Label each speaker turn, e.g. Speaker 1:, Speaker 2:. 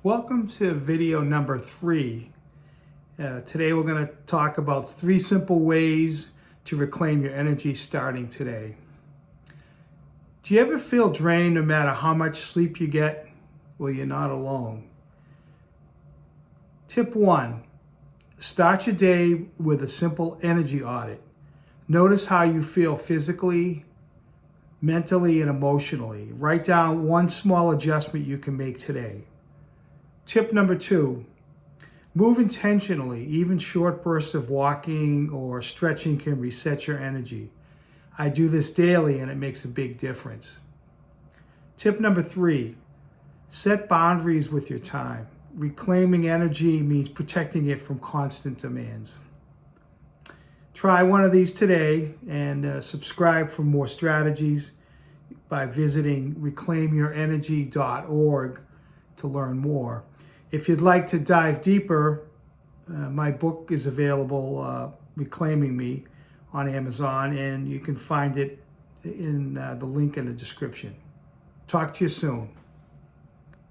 Speaker 1: Welcome to video number 3. Today we're going to talk about 3 simple ways to reclaim your energy starting today. Do you ever feel drained no matter how much sleep you get? Well, you're not alone. Tip 1. Start your day with a simple energy audit. Notice how you feel physically, mentally, and emotionally. Write down one small adjustment you can make today. Tip number 2, move intentionally. Even short bursts of walking or stretching can reset your energy. I do this daily and it makes a big difference. Tip number 3, set boundaries with your time. Reclaiming energy means protecting it from constant demands. Try one of these today and subscribe for more strategies by visiting reclaimyourenergy.org to learn more. If you'd like to dive deeper, my book is available, Reclaiming Me, on Amazon, and you can find it in the link in the description. Talk to you soon.